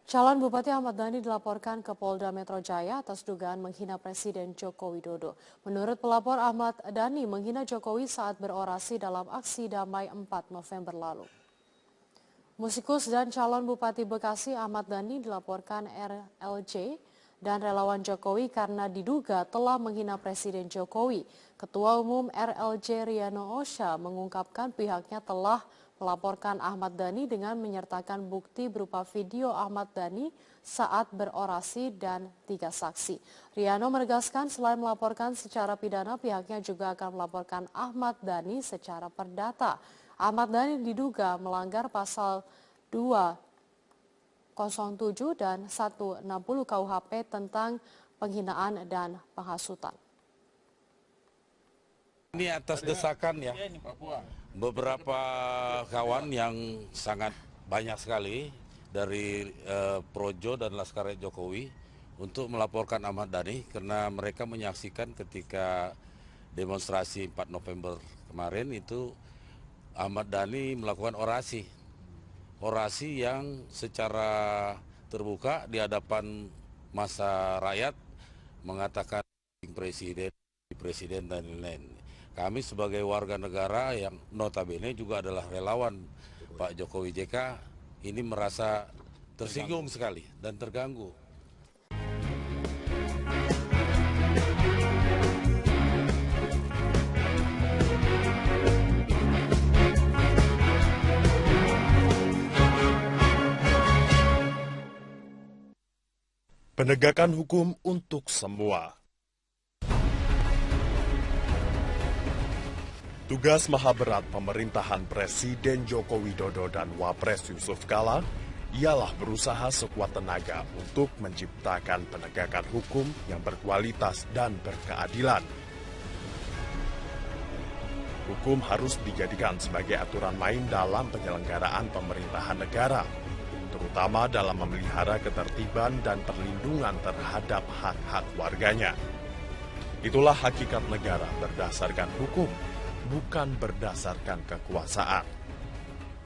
Calon Bupati Ahmad Dhani dilaporkan ke Polda Metro Jaya atas dugaan menghina Presiden Joko Widodo. Menurut pelapor, Ahmad Dhani menghina Jokowi saat berorasi dalam aksi damai 4 November lalu. Musikus dan calon Bupati Bekasi Ahmad Dhani dilaporkan RLJ dan relawan Jokowi karena diduga telah menghina Presiden Jokowi. Ketua Umum RLJ Riano Osha mengungkapkan pihaknya telah melaporkan Ahmad Dhani dengan menyertakan bukti berupa video Ahmad Dhani saat berorasi dan 3 saksi. Riano menegaskan selain melaporkan secara pidana, pihaknya juga akan melaporkan Ahmad Dhani secara perdata. Ahmad Dhani diduga melanggar pasal 207 dan 160 KUHP tentang penghinaan dan penghasutan. Ini atas desakan ya, beberapa kawan yang sangat banyak sekali dari Projo dan Laskar Jokowi untuk melaporkan Ahmad Dhani karena mereka menyaksikan ketika demonstrasi 4 November kemarin itu Ahmad Dhani melakukan orasi yang secara terbuka di hadapan massa rakyat mengatakan presiden dan lain-lain. Kami sebagai warga negara yang notabene juga adalah relawan Pak Jokowi JK ini merasa tersinggung sekali dan terganggu. Penegakan hukum untuk semua. Tugas maha berat pemerintahan Presiden Joko Widodo dan Wapres Yusuf Kala ialah berusaha sekuat tenaga untuk menciptakan penegakan hukum yang berkualitas dan berkeadilan. Hukum harus dijadikan sebagai aturan main dalam penyelenggaraan pemerintahan negara, terutama dalam memelihara ketertiban dan perlindungan terhadap hak-hak warganya. Itulah hakikat negara berdasarkan hukum, bukan berdasarkan kekuasaan.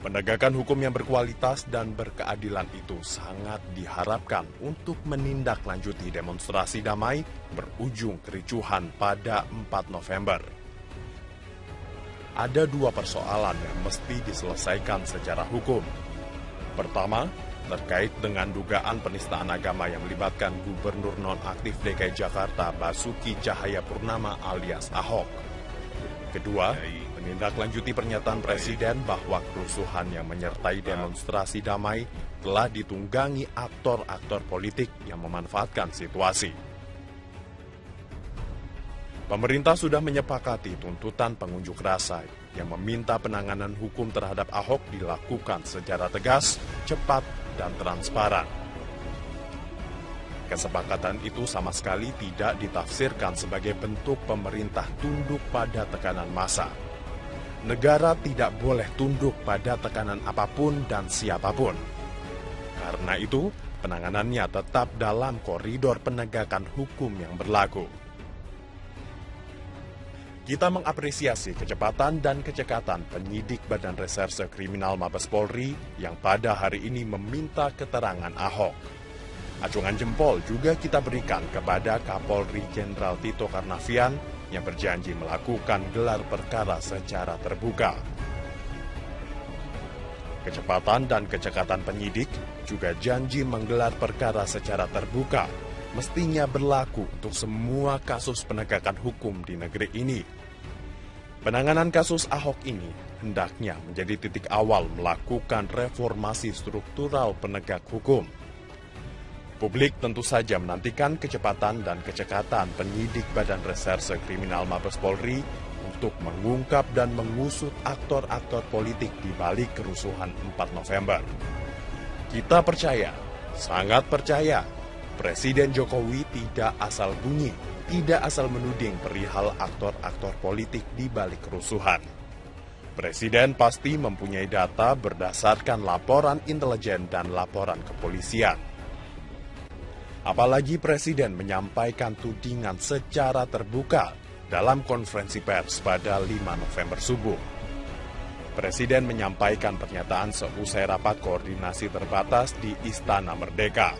Penegakan hukum yang berkualitas dan berkeadilan itu sangat diharapkan untuk menindaklanjuti demonstrasi damai berujung kericuhan pada 4 November. Ada 2 persoalan yang mesti diselesaikan secara hukum. Pertama, terkait dengan dugaan penistaan agama yang melibatkan Gubernur nonaktif DKI Jakarta Basuki Cahayapurnama alias Ahok. Kedua, menindaklanjuti pernyataan Presiden bahwa kerusuhan yang menyertai demonstrasi damai telah ditunggangi aktor-aktor politik yang memanfaatkan situasi. Pemerintah sudah menyepakati tuntutan pengunjuk rasa yang meminta penanganan hukum terhadap Ahok dilakukan secara tegas, cepat, dan transparan. Kesepakatan itu sama sekali tidak ditafsirkan sebagai bentuk pemerintah tunduk pada tekanan massa. Negara tidak boleh tunduk pada tekanan apapun dan siapapun. Karena itu, penanganannya tetap dalam koridor penegakan hukum yang berlaku. Kita mengapresiasi kecepatan dan kecekatan penyidik Badan Reserse Kriminal Mabes Polri yang pada hari ini meminta keterangan Ahok. Acungan jempol juga kita berikan kepada Kapolri Jenderal Tito Karnavian yang berjanji melakukan gelar perkara secara terbuka. Kecepatan dan kecekatan penyidik juga janji menggelar perkara secara terbuka mestinya berlaku untuk semua kasus penegakan hukum di negeri ini. Penanganan kasus Ahok ini hendaknya menjadi titik awal melakukan reformasi struktural penegak hukum. Publik tentu saja menantikan kecepatan dan kecekatan penyidik Badan Reserse Kriminal Mabes Polri untuk mengungkap dan mengusut aktor-aktor politik di balik kerusuhan 4 November. Kita percaya, sangat percaya, Presiden Jokowi tidak asal bunyi, tidak asal menuding perihal aktor-aktor politik di balik kerusuhan. Presiden pasti mempunyai data berdasarkan laporan intelijen dan laporan kepolisian. Apalagi Presiden menyampaikan tudingan secara terbuka dalam konferensi pers pada 5 November subuh. Presiden menyampaikan pernyataan seusai rapat koordinasi terbatas di Istana Merdeka.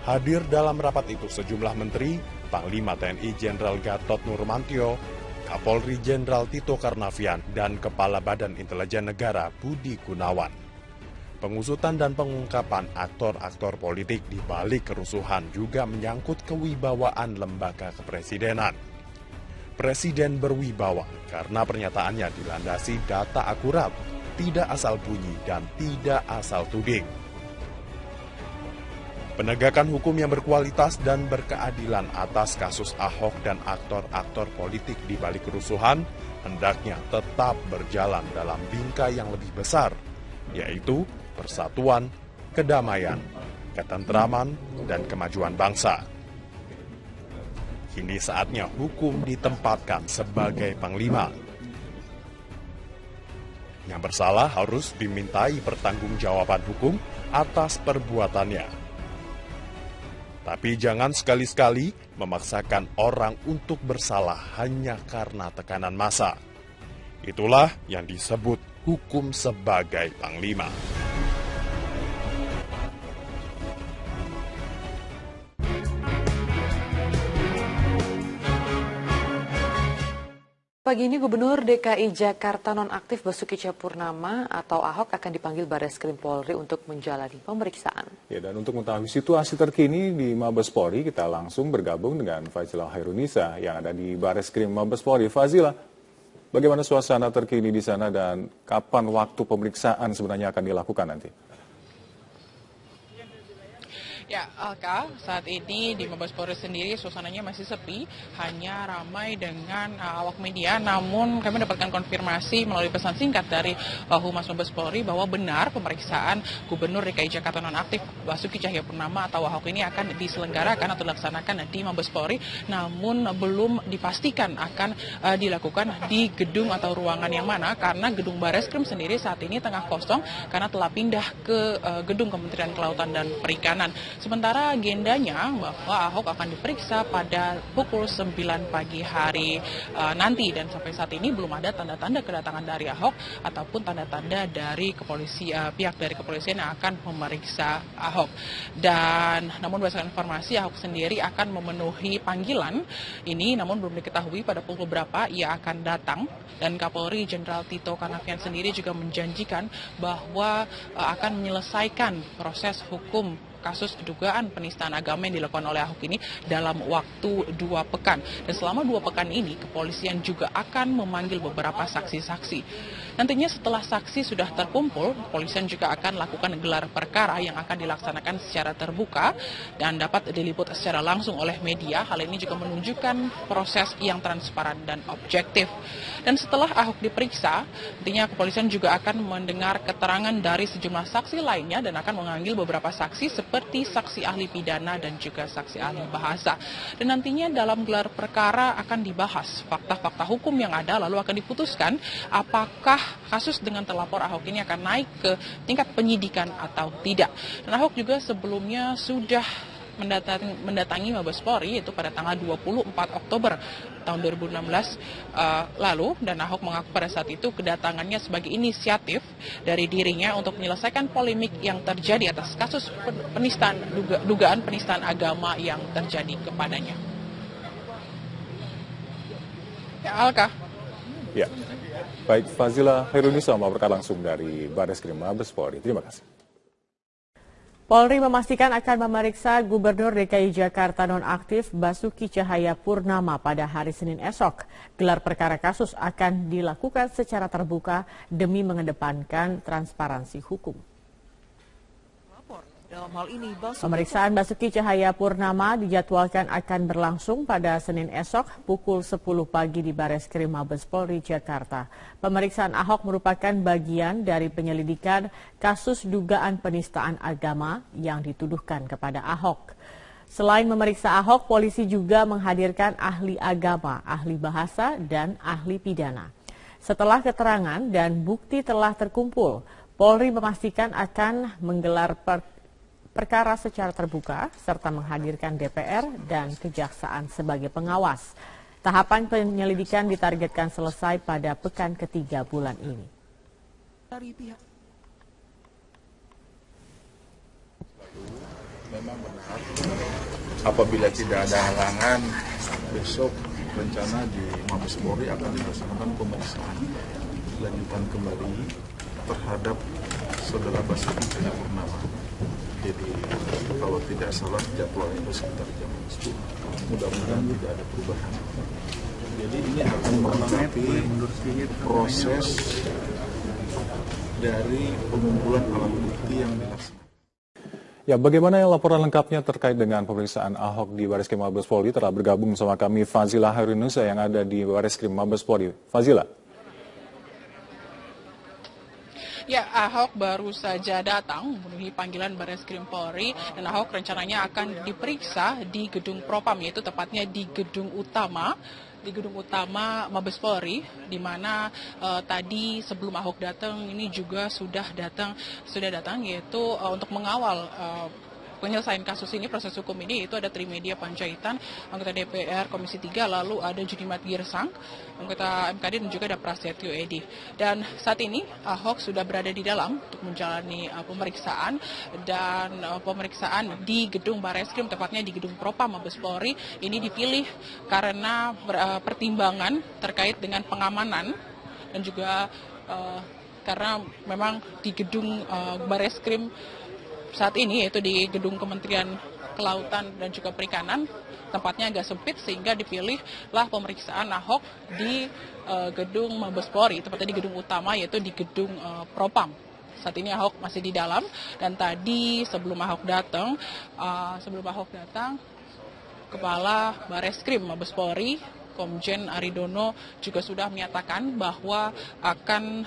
Hadir dalam rapat itu sejumlah menteri, Panglima TNI Jenderal Gatot Nurmantio, Kapolri Jenderal Tito Karnavian, dan Kepala Badan Intelijen Negara Budi Gunawan. Pengusutan dan pengungkapan aktor-aktor politik di balik kerusuhan juga menyangkut kewibawaan lembaga kepresidenan. Presiden berwibawa karena pernyataannya dilandasi data akurat, tidak asal bunyi dan tidak asal tuding. Penegakan hukum yang berkualitas dan berkeadilan atas kasus Ahok dan aktor-aktor politik di balik kerusuhan hendaknya tetap berjalan dalam bingkai yang lebih besar, yaitu persatuan, kedamaian, ketentraman, dan kemajuan bangsa. Kini saatnya hukum ditempatkan sebagai panglima. Yang bersalah harus dimintai pertanggungjawaban hukum atas perbuatannya. Tapi jangan sekali-sekali memaksakan orang untuk bersalah hanya karena tekanan massa. Itulah yang disebut hukum sebagai panglima. Pagi ini Gubernur DKI Jakarta nonaktif Basuki Cahayapurnama atau Ahok akan dipanggil Barreskrim Polri untuk menjalani pemeriksaan. Ya, dan untuk mengetahui situasi terkini di Mabes Polri, kita langsung bergabung dengan Fazila Hairunisa yang ada di Barreskrim Mabes Polri. Fazila, bagaimana suasana terkini di sana dan kapan waktu pemeriksaan sebenarnya akan dilakukan nanti? Ya, Alka, saat ini di Mabes Polri sendiri suasananya masih sepi, hanya ramai dengan awak media. Namun kami mendapatkan konfirmasi melalui pesan singkat dari Humas Mabes Polri bahwa benar pemeriksaan Gubernur DKI Jakarta nonaktif Basuki Cahayapurnama atau Ahok ini akan diselenggarakan atau dilaksanakan di Mabes Polri, namun belum dipastikan akan dilakukan di gedung atau ruangan yang mana, karena gedung Barreskrim sendiri saat ini tengah kosong karena telah pindah ke gedung Kementerian Kelautan dan Perikanan. Sementara agendanya bahwa Ahok akan diperiksa pada pukul 9 pagi hari nanti, dan sampai saat ini belum ada tanda-tanda kedatangan dari Ahok ataupun tanda-tanda dari pihak dari kepolisian yang akan memeriksa Ahok. Dan namun berdasarkan informasi Ahok sendiri akan memenuhi panggilan ini, namun belum diketahui pada pukul berapa ia akan datang. Dan Kapolri Jenderal Tito Karnavian sendiri juga menjanjikan bahwa akan menyelesaikan proses hukum kasus dugaan penistaan agama yang dilakukan oleh Ahok ini dalam waktu 2 pekan. Dan selama 2 pekan ini, kepolisian juga akan memanggil beberapa saksi-saksi. Nantinya setelah saksi sudah terkumpul, kepolisian juga akan lakukan gelar perkara yang akan dilaksanakan secara terbuka dan dapat diliput secara langsung oleh media. Hal ini juga menunjukkan proses yang transparan dan objektif. Dan setelah Ahok diperiksa, nantinya kepolisian juga akan mendengar keterangan dari sejumlah saksi lainnya dan akan memanggil beberapa saksi seperti saksi ahli pidana dan juga saksi ahli bahasa. Dan nantinya dalam gelar perkara akan dibahas fakta-fakta hukum yang ada, lalu akan diputuskan apakah kasus dengan terlapor Ahok ini akan naik ke tingkat penyidikan atau tidak. Dan Ahok juga sebelumnya sudah mendatangi Mabes Polri itu pada tanggal 24 Oktober tahun 2016 lalu, dan Ahok mengaku pada saat itu kedatangannya sebagai inisiatif dari dirinya untuk menyelesaikan polemik yang terjadi atas kasus dugaan penistaan agama yang terjadi kepadanya. Ya, Alka. Ya, baik, Fazila Hairunisa melaporkan langsung dari Barreskrim Mabes Polri. Terima kasih. Polri memastikan akan memeriksa Gubernur DKI Jakarta nonaktif Basuki Cahayapurnama pada hari Senin esok. Gelar perkara kasus akan dilakukan secara terbuka demi mengedepankan transparansi hukum. Dalam hal ini, pemeriksaan Basuki Cahayapurnama dijadwalkan akan berlangsung pada Senin esok pukul 10 pagi di Barreskrim Mabes Polri Jakarta. Pemeriksaan Ahok merupakan bagian dari penyelidikan kasus dugaan penistaan agama yang dituduhkan kepada Ahok. Selain memeriksa Ahok, polisi juga menghadirkan ahli agama, ahli bahasa, dan ahli pidana. Setelah keterangan dan bukti telah terkumpul, Polri memastikan akan menggelar perkara secara terbuka serta menghadirkan DPR dan Kejaksaan sebagai pengawas. Tahapan penyelidikan ditargetkan selesai pada pekan ketiga bulan ini. Memang benar, apabila tidak ada halangan, besok rencana di Mabes Polri akan dilaksanakan pemeriksaan lanjutan kembali terhadap saudara Basuki Cahayapurnama. Jadi kalau tidak salah jadwal itu sekitar jam 10. Mudah-mudahan tidak ada perubahan. Jadi ini akan melengkapi proses dari pengumpulan alat bukti yang dilaksanakan. Ya, bagaimana laporan lengkapnya terkait dengan pemeriksaan Ahok di Bareskrim Mabes Polri? Telah bergabung bersama kami Fazila Hairunnisa yang ada di Bareskrim Mabes Polri. Fazila. Ya, Ahok baru saja datang memenuhi panggilan Bareskrim Polri dan Ahok rencananya akan diperiksa di gedung Propam, yaitu tepatnya di gedung utama Mabes Polri, di mana tadi sebelum Ahok datang ini juga sudah datang yaitu untuk mengawal penyelesaian kasus ini, proses hukum ini, yaitu ada Trimedia Panjaitan, anggota DPR Komisi 3, lalu ada Judimat Girsang, anggota MKD, dan juga ada Prasetyo Edi. Dan saat ini Ahok sudah berada di dalam untuk menjalani pemeriksaan, dan pemeriksaan di gedung Bareskrim, tepatnya di gedung Propam Mabes Polri, ini dipilih karena pertimbangan terkait dengan pengamanan dan juga karena memang di gedung Bareskrim saat ini, yaitu di gedung Kementerian Kelautan dan juga Perikanan, tempatnya agak sempit sehingga dipilihlah pemeriksaan Ahok di gedung Mabes Polri, tepatnya di gedung utama, yaitu di gedung Propam. Saat ini Ahok masih di dalam, dan tadi sebelum Ahok datang, Kepala Bareskrim Mabes Polri, Komjen Aridono, juga sudah menyatakan bahwa akan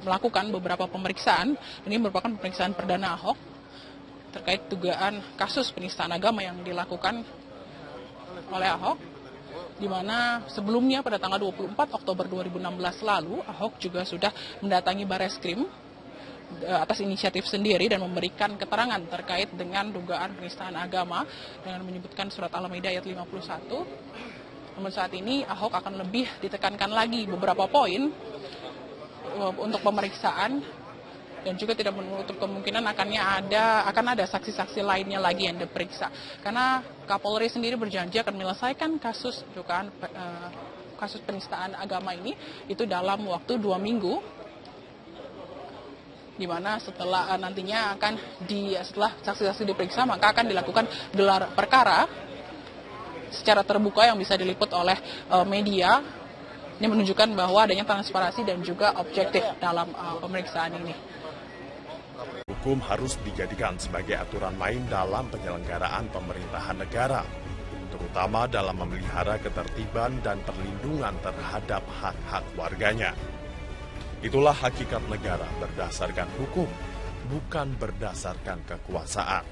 melakukan beberapa pemeriksaan. Ini merupakan pemeriksaan perdana Ahok terkait dugaan kasus penistaan agama yang dilakukan oleh Ahok, di mana sebelumnya pada tanggal 24 Oktober 2016 lalu Ahok juga sudah mendatangi Bareskrim atas inisiatif sendiri dan memberikan keterangan terkait dengan dugaan penistaan agama dengan menyebutkan surat Al-Maidah ayat 51. Namun saat ini Ahok akan lebih ditekankan lagi beberapa poin untuk pemeriksaan, dan juga tidak menutup kemungkinan akan ada saksi-saksi lainnya lagi yang diperiksa. Karena Kapolri sendiri berjanji akan menyelesaikan kasus penistaan agama ini itu dalam waktu 2 minggu, di mana setelah nantinya setelah saksi-saksi diperiksa, maka akan dilakukan gelar perkara secara terbuka yang bisa diliput oleh media. Ini menunjukkan bahwa adanya transparansi dan juga objektif dalam pemeriksaan ini. Hukum harus dijadikan sebagai aturan main dalam penyelenggaraan pemerintahan negara, terutama dalam memelihara ketertiban dan perlindungan terhadap hak-hak warganya. Itulah hakikat negara berdasarkan hukum, bukan berdasarkan kekuasaan.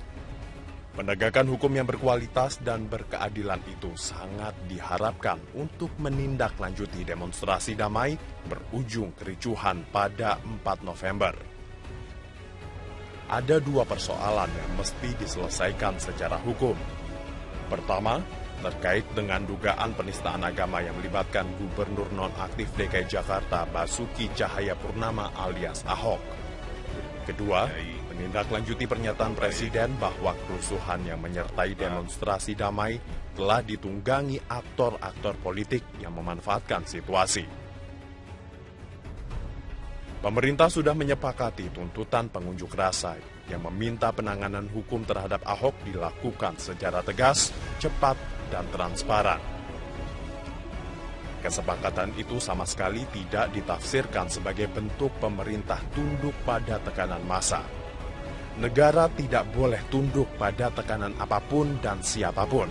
Penegakan hukum yang berkualitas dan berkeadilan itu sangat diharapkan untuk menindaklanjuti demonstrasi damai berujung kericuhan pada 4 November. Ada 2 persoalan yang mesti diselesaikan secara hukum. Pertama, terkait dengan dugaan penistaan agama yang melibatkan Gubernur nonaktif DKI Jakarta Basuki Cahayapurnama alias Ahok. Kedua, menindaklanjuti pernyataan Presiden bahwa kerusuhan yang menyertai demonstrasi damai telah ditunggangi aktor-aktor politik yang memanfaatkan situasi. Pemerintah sudah menyepakati tuntutan pengunjuk rasa yang meminta penanganan hukum terhadap Ahok dilakukan secara tegas, cepat, dan transparan. Kesepakatan itu sama sekali tidak ditafsirkan sebagai bentuk pemerintah tunduk pada tekanan massa. Negara tidak boleh tunduk pada tekanan apapun dan siapapun.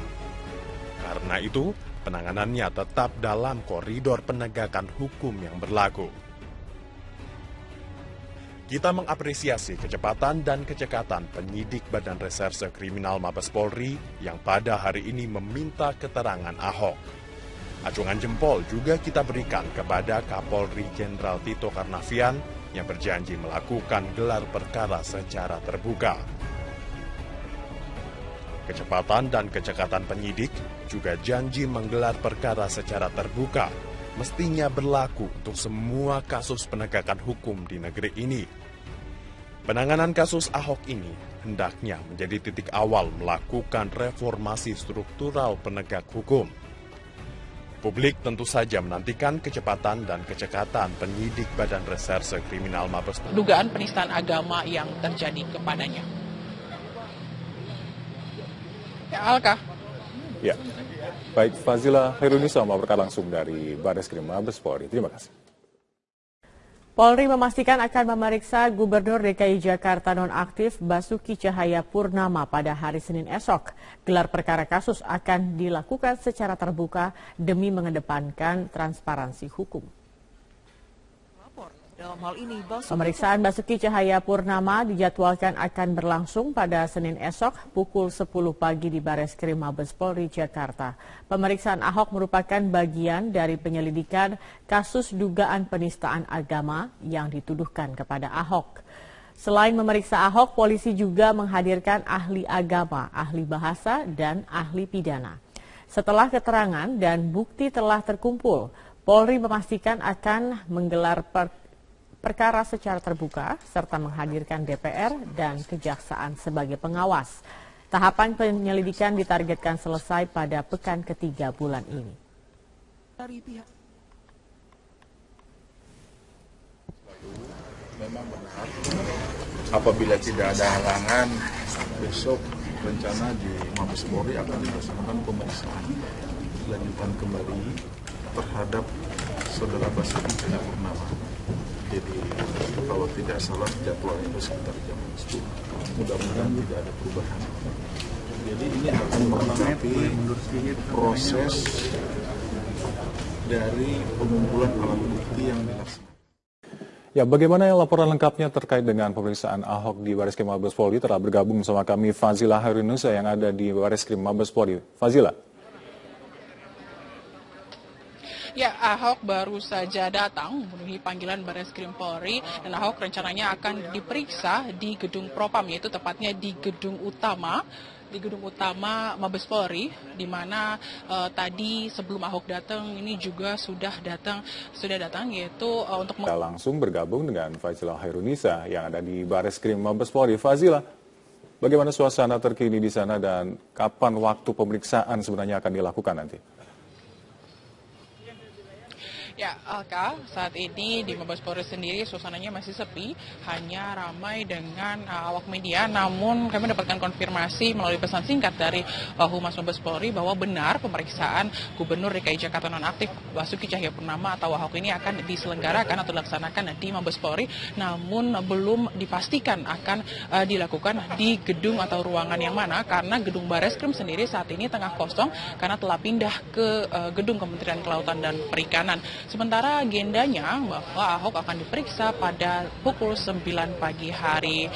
Karena itu, penanganannya tetap dalam koridor penegakan hukum yang berlaku. Kita mengapresiasi kecepatan dan kecekatan penyidik Badan Reserse Kriminal Mabes Polri yang pada hari ini meminta keterangan Ahok. Acungan jempol juga kita berikan kepada Kapolri Jenderal Tito Karnavian yang berjanji melakukan gelar perkara secara terbuka. kecepatan dan kecekatan penyidik, juga janji menggelar perkara secara terbuka, mestinya berlaku untuk semua kasus penegakan hukum di negeri ini. Penanganan kasus Ahok ini hendaknya menjadi titik awal melakukan reformasi struktural penegak hukum. Publik tentu saja menantikan kecepatan dan kecekatan penyidik Badan Reserse Kriminal Mabes Polri. Dugaan penistaan agama yang terjadi kepadanya. Ya, Alka. Ya, baik Fazila Hairunisa melaporkan langsung dari Bareskrim Mabes Polri. Terima kasih. Polri memastikan akan memeriksa Gubernur DKI Jakarta nonaktif Basuki Cahayapurnama pada hari Senin esok. Gelar perkara kasus akan dilakukan secara terbuka demi mengedepankan transparansi hukum. Dalam hal ini, pemeriksaan Basuki Cahayapurnama dijadwalkan akan berlangsung pada Senin esok pukul 10 pagi di Bareskrim Mabes Polri Jakarta. Pemeriksaan Ahok merupakan bagian dari penyelidikan kasus dugaan penistaan agama yang dituduhkan kepada Ahok. Selain memeriksa Ahok, polisi juga menghadirkan ahli agama, ahli bahasa, dan ahli pidana. Setelah keterangan dan bukti telah terkumpul, Polri memastikan akan menggelar perkara secara terbuka serta menghadirkan DPR dan Kejaksaan sebagai pengawas. Tahapan penyelidikan ditargetkan selesai pada pekan ketiga bulan ini. Memang benar, apabila tidak ada halangan, besok rencana di Mabes Polri akan dilaksanakan pemeriksaan lanjutan kembali terhadap Saudara Basuki Cahayapurnama. Jadi kalau tidak salah jadwalnya itu sekitar jam 10. Mudah-mudahan tidak ada perubahan. Jadi ini akan melengkapi proses dari pengumpulan alat bukti yang dilaksanakan. Ya, bagaimana laporan lengkapnya terkait dengan pemeriksaan Ahok di Bareskrim Mabes Polri? Telah bergabung bersama kami Fazila Hairunisa yang ada di Bareskrim Mabes Polri. Fazila. Ya, Ahok baru saja datang memenuhi panggilan Bareskrim Polri dan Ahok rencananya akan diperiksa di gedung Propam, yaitu tepatnya di gedung utama Mabes Polri, di mana tadi sebelum Ahok datang ini juga sudah datang yaitu untuk kita langsung bergabung dengan Fazila Hairunisa yang ada di Bareskrim Mabes Polri. Fazila, bagaimana suasana terkini di sana dan kapan waktu pemeriksaan sebenarnya akan dilakukan nanti? Ya, Alka, saat ini di Mabes Polri sendiri suasananya masih sepi, hanya ramai dengan awak media. Namun kami mendapatkan konfirmasi melalui pesan singkat dari Humas Mabes Polri bahwa benar pemeriksaan Gubernur DKI Jakarta nonaktif Basuki Cahayapurnama atau Ahok ini akan diselenggarakan atau dilaksanakan di Mabes Polri, namun belum dipastikan akan dilakukan di gedung atau ruangan yang mana, karena gedung Bareskrim sendiri saat ini tengah kosong karena telah pindah ke gedung Kementerian Kelautan dan Perikanan. Sementara agendanya bahwa Ahok akan diperiksa pada pukul 9 pagi hari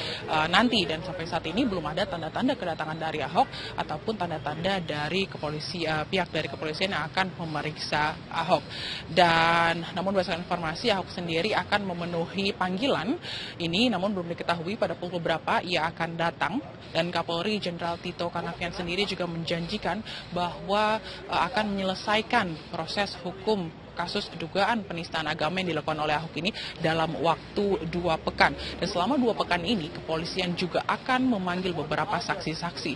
nanti, dan sampai saat ini belum ada tanda-tanda kedatangan dari Ahok ataupun tanda-tanda dari pihak dari kepolisian yang akan memeriksa Ahok. Dan namun berdasarkan informasi, Ahok sendiri akan memenuhi panggilan ini, namun belum diketahui pada pukul berapa ia akan datang. Dan Kapolri Jenderal Tito Karnavian sendiri juga menjanjikan bahwa akan menyelesaikan proses hukum kasus dugaan penistaan agama yang dilakukan oleh Ahok ini dalam waktu 2 pekan. Dan selama 2 pekan ini, kepolisian juga akan memanggil beberapa saksi-saksi.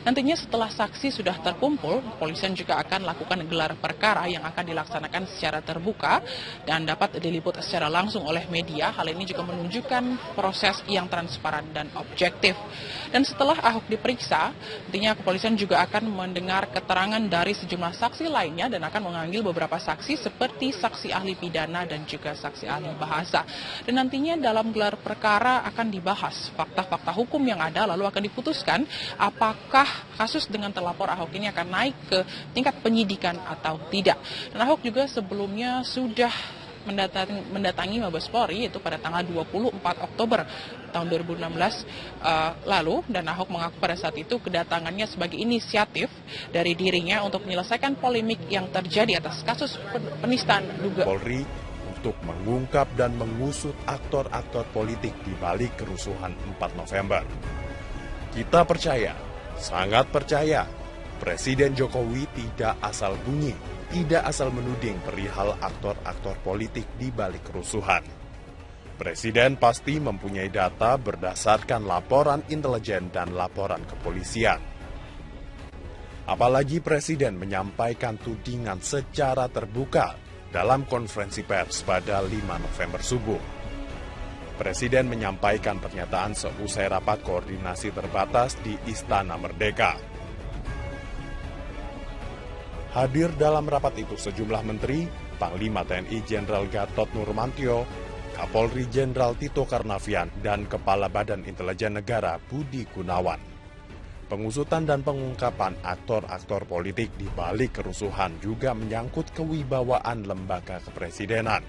Nantinya setelah saksi sudah terkumpul, kepolisian juga akan lakukan gelar perkara yang akan dilaksanakan secara terbuka dan dapat diliput secara langsung oleh media. Hal ini juga menunjukkan proses yang transparan dan objektif. Dan setelah Ahok diperiksa, nantinya kepolisian juga akan mendengar keterangan dari sejumlah saksi lainnya dan akan memanggil beberapa saksi seperti saksi ahli pidana dan juga saksi ahli bahasa. Dan nantinya dalam gelar perkara akan dibahas fakta-fakta hukum yang ada, lalu akan diputuskan apakah kasus dengan terlapor Ahok ini akan naik ke tingkat penyidikan atau tidak. Dan Ahok juga sebelumnya sudah mendatangi Mabes Polri itu pada tanggal 24 Oktober tahun 2016 lalu, dan Ahok mengaku pada saat itu kedatangannya sebagai inisiatif dari dirinya untuk menyelesaikan polemik yang terjadi atas kasus penistaan Polri untuk mengungkap dan mengusut aktor-aktor politik di balik kerusuhan 4 November. Kita percaya sangat percaya Presiden Jokowi tidak asal bunyi, tidak asal menuding perihal aktor-aktor politik di balik kerusuhan. Presiden pasti mempunyai data berdasarkan laporan intelijen dan laporan kepolisian. Apalagi Presiden menyampaikan tudingan secara terbuka dalam konferensi pers pada 5 November subuh. Presiden menyampaikan pernyataan seusai rapat koordinasi terbatas di Istana Merdeka. Hadir dalam rapat itu sejumlah menteri, Panglima TNI Jenderal Gatot Nurmantio, Kapolri Jenderal Tito Karnavian, dan Kepala Badan Intelijen Negara Budi Gunawan. Pengusutan dan pengungkapan aktor-aktor politik di balik kerusuhan juga menyangkut kewibawaan lembaga kepresidenan.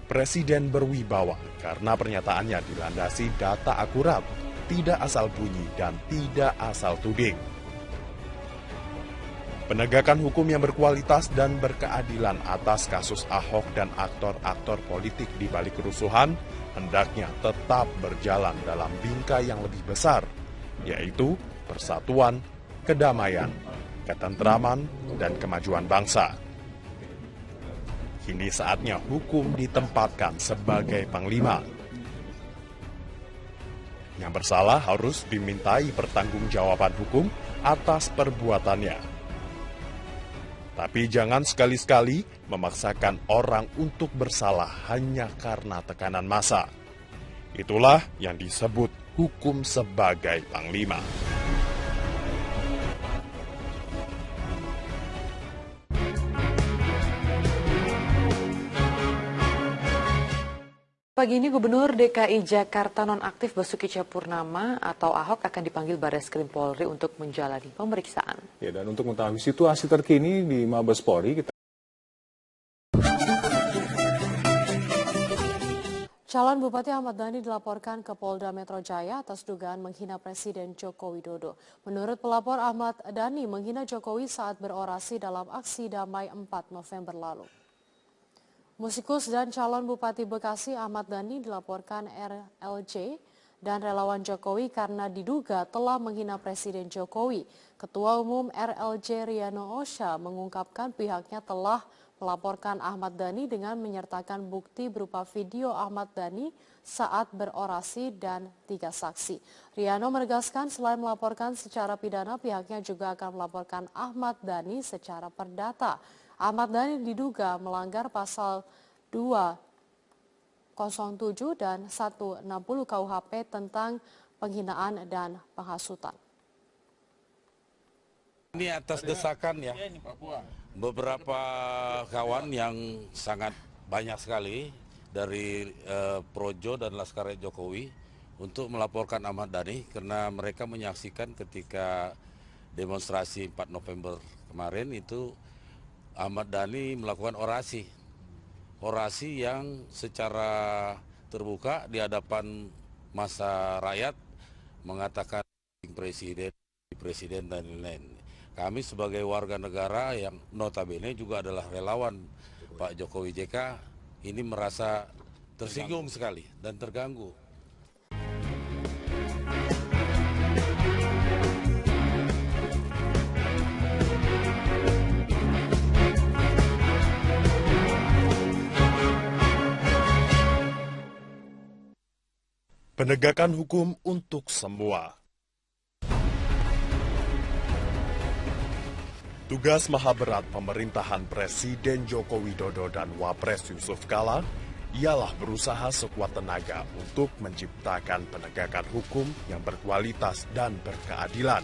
Presiden berwibawa karena pernyataannya dilandasi data akurat, tidak asal bunyi dan tidak asal tuding. Penegakan hukum yang berkualitas dan berkeadilan atas kasus Ahok dan aktor-aktor politik di balik kerusuhan hendaknya tetap berjalan dalam bingkai yang lebih besar, yaitu persatuan, kedamaian, ketentraman, dan kemajuan bangsa. Kini saatnya hukum ditempatkan sebagai panglima. Yang bersalah harus dimintai pertanggungjawaban hukum atas perbuatannya. Tapi jangan sekali-sekali memaksakan orang untuk bersalah hanya karena tekanan massa. Itulah yang disebut hukum sebagai panglima. Pagi ini Gubernur DKI Jakarta nonaktif Basuki Cahayapurnama atau Ahok akan dipanggil Barreskrim Polri untuk menjalani pemeriksaan. Ya, dan untuk mengetahui situasi terkini di Mabes Polri, kita Calon Bupati Ahmad Dhani dilaporkan ke Polda Metro Jaya atas dugaan menghina Presiden Joko Widodo. Menurut pelapor, Ahmad Dhani menghina Jokowi saat berorasi dalam aksi damai 4 November lalu. Musikus dan calon Bupati Bekasi Ahmad Dhani dilaporkan RLJ dan relawan Jokowi karena diduga telah menghina Presiden Jokowi. Ketua Umum RLJ Riano Osha mengungkapkan pihaknya telah melaporkan Ahmad Dhani dengan menyertakan bukti berupa video Ahmad Dhani saat berorasi dan 3 saksi. Riano menegaskan selain melaporkan secara pidana, pihaknya juga akan melaporkan Ahmad Dhani secara perdata. Ahmad Dhani diduga melanggar pasal 207 dan 160 KUHP tentang penghinaan dan penghasutan. Ini atas desakan ya, beberapa kawan yang sangat banyak sekali dari Projo dan Laskar Jokowi untuk melaporkan Ahmad Dhani karena mereka menyaksikan ketika demonstrasi 4 November kemarin itu Ahmad Dhani melakukan orasi yang secara terbuka di hadapan massa rakyat mengatakan presiden dan lain-lain. Kami sebagai warga negara yang notabene juga adalah relawan Pak Jokowi JK ini merasa tersinggung sekali dan terganggu. Penegakan hukum untuk semua. Tugas maha berat pemerintahan Presiden Joko Widodo dan Wapres Yusuf Kala ialah berusaha sekuat tenaga untuk menciptakan penegakan hukum yang berkualitas dan berkeadilan.